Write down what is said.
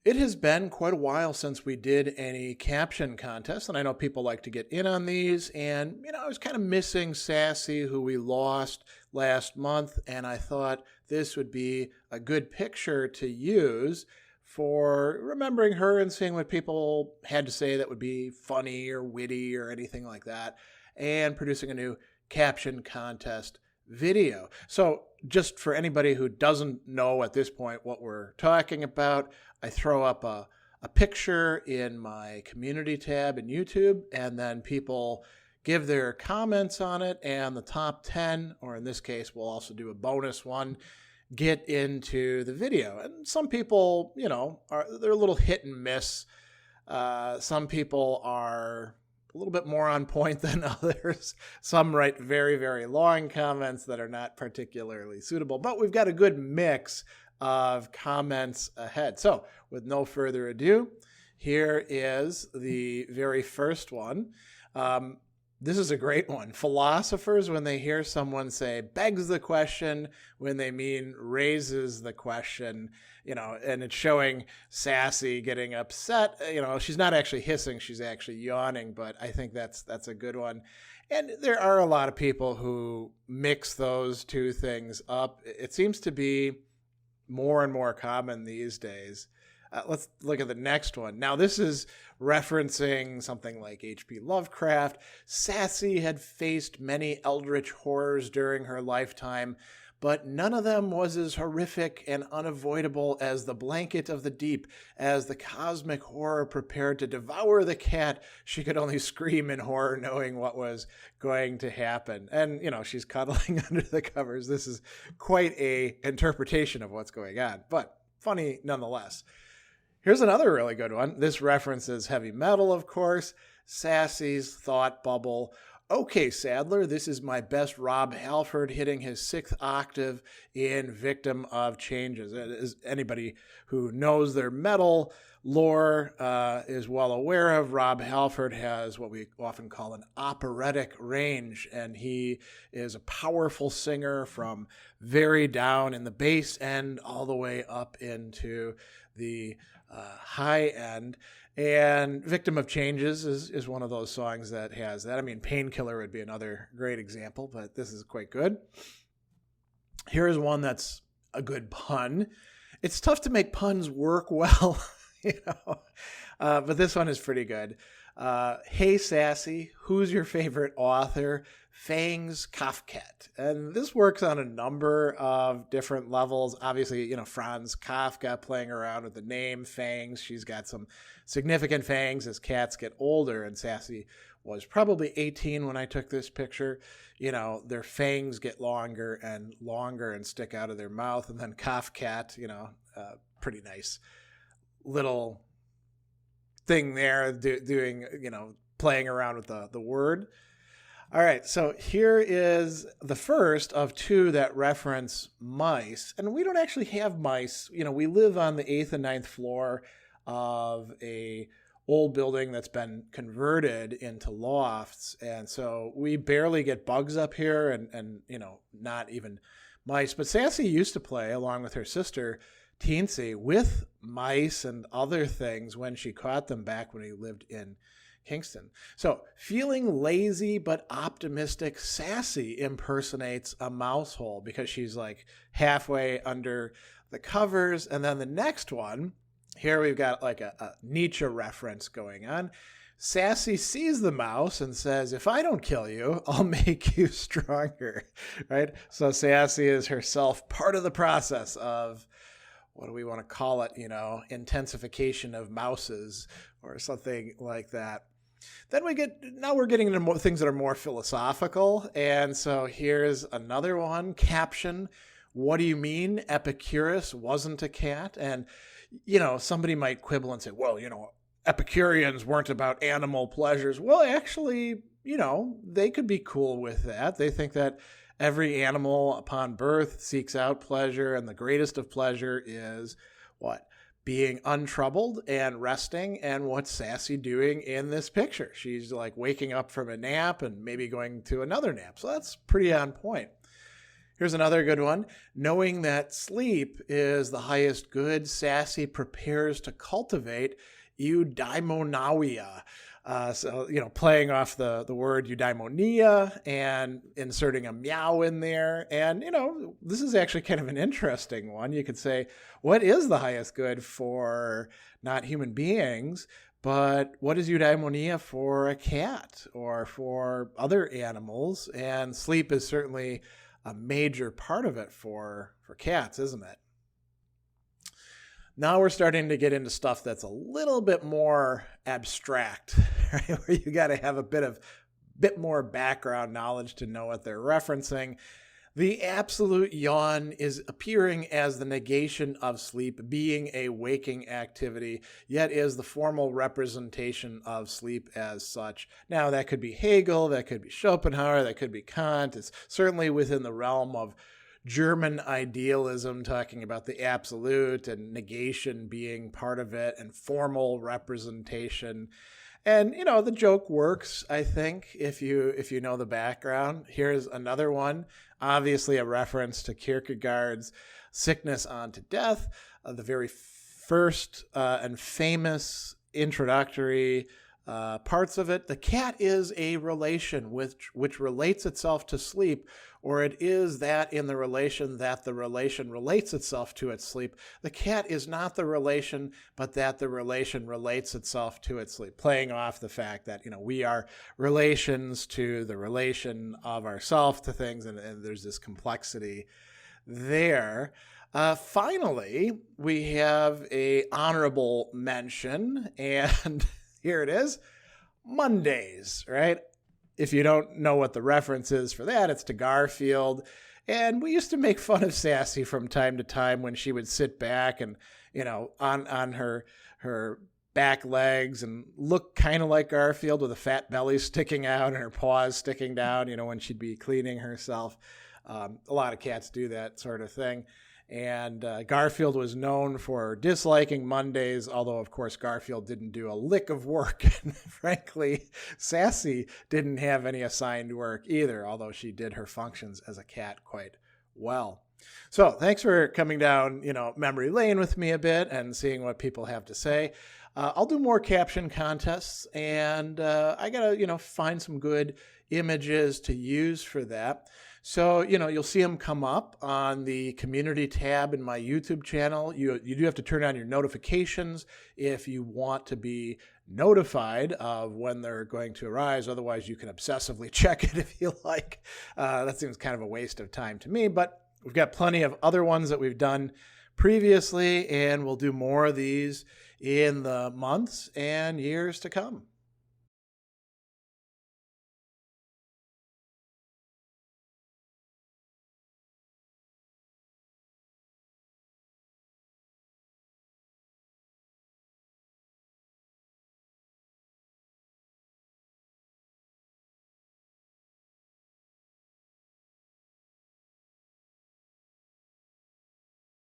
It has been quite a while since we did any caption contests, and I know people like to get in on these. And, I was kind of missing Sassy, who we lost last month, and I thought this would be a good picture to use for remembering her and seeing what people had to say that would be funny or witty or anything like that, and producing a new caption contest video. So just for anybody who doesn't know at this point what we're talking about, I throw up a picture in my community tab in YouTube, and then people give their comments on it, and the top 10, or in this case, we'll also do a bonus one, get into the video. And some people, they're a little hit and miss. Some people are a little bit more on point than others. Some write very, very long comments that are not particularly suitable, but we've got a good mix of comments ahead. So with no further ado, here is the very first one. This is a great one. Philosophers, when they hear someone say begs the question, when they mean raises the question, and it's showing Sassy getting upset. She's not actually hissing, she's actually yawning, but I think that's a good one. And there are a lot of people who mix those two things up. It seems to be more and more common these days. Let's look at the next one. Now, this is referencing something like H.P. Lovecraft. Sassy had faced many eldritch horrors during her lifetime, but none of them was as horrific and unavoidable as the blanket of the deep. As the cosmic horror prepared to devour the cat, she could only scream in horror knowing what was going to happen. And, she's cuddling under the covers. This is quite a interpretation of what's going on, but funny nonetheless. Here's another really good one. This references heavy metal, of course. Sassy's thought bubble. Okay, Sadler, this is my best Rob Halford hitting his 6th octave in Victim of Changes. As anybody who knows their metal lore is well aware of, Rob Halford has what we often call an operatic range, and he is a powerful singer from very down in the bass end all the way up into the high end. And Victim of Changes is one of those songs that has that. I mean, Painkiller would be another great example, but this is quite good. Here's one that's a good pun. It's tough to make puns work well, but this one is pretty good. Hey, Sassy, who's your favorite author? Fangs Kafkat. And this works on a number of different levels. Obviously, Franz Kafka playing around with the name Fangs. She's got some significant fangs as cats get older, and Sassy was probably 18 when I took this picture. Their fangs get longer and stick out of their mouth. And then Kafkat, pretty nice little thing there doing, playing around with the word. All right, so here is the first of two that reference mice. And we don't actually have mice. We live on the 8th and 9th floor of a old building that's been converted into lofts. And so we barely get bugs up here and not even mice. But Sassy used to play, along with her sister, Teensy, with mice and other things when she caught them back when he lived in Kingston. So feeling lazy but optimistic, Sassy impersonates a mouse hole because she's like halfway under the covers. And then the next one, here we've got like a Nietzsche reference going on. Sassy sees the mouse and says, if I don't kill you, I'll make you stronger, right? So Sassy is herself part of the process of, what do we want to call it, intensification of mouses or something like that. Then we're getting into more things that are more philosophical. And so here's another one, Caption. What do you mean Epicurus wasn't a cat? And, somebody might quibble and say, well, Epicureans weren't about animal pleasures. Well, actually, they could be cool with that. They think that every animal upon birth seeks out pleasure, and the greatest of pleasure is what? Being untroubled and resting. And what's Sassy doing in this picture? She's like waking up from a nap and maybe going to another nap. So that's pretty on point. Here's another good one. Knowing that sleep is the highest good, Sassy prepares to cultivate Eudaimonia. Playing off the word Eudaimonia and inserting a meow in there. And, this is actually kind of an interesting one. You could say, what is the highest good for not human beings, but what is Eudaimonia for a cat or for other animals? And sleep is certainly a major part of it for cats, isn't it? Now we're starting to get into stuff that's a little bit more abstract, right? Where you got to have a bit more background knowledge to know what they're referencing. The absolute yawn is appearing as the negation of sleep, being a waking activity, yet is the formal representation of sleep as such. Now, that could be Hegel, that could be Schopenhauer, that could be Kant. It's certainly within the realm of German idealism, talking about the absolute and negation being part of it and formal representation. And, the joke works, I think, if you know the background. Here's another one, obviously a reference to Kierkegaard's Sickness Unto Death, the very first and famous introductory parts of it. The cat is a relation which relates itself to sleep, or it is that in the relation that the relation relates itself to its sleep. The cat is not the relation, but that the relation relates itself to its sleep, playing off the fact that, we are relations to the relation of ourself to things, and there's this complexity there. Finally, we have a honorable mention, and here it is, Mondays, right? If you don't know what the reference is for that, it's to Garfield. And we used to make fun of Sassy from time to time when she would sit back and, on her back legs and look kind of like Garfield with a fat belly sticking out and her paws sticking down, when she'd be cleaning herself. A lot of cats do that sort of thing. And Garfield was known for disliking Mondays, although, of course, Garfield didn't do a lick of work. And frankly, Sassy didn't have any assigned work either, although she did her functions as a cat quite well. So thanks for coming down, memory lane with me a bit and seeing what people have to say. I'll do more caption contests, and I got to, find some good images to use for that. So, you'll see them come up on the community tab in my YouTube channel. You do have to turn on your notifications if you want to be notified of when they're going to arise. Otherwise, you can obsessively check it if you like. That seems kind of a waste of time to me, but we've got plenty of other ones that we've done previously, and we'll do more of these in the months and years to come.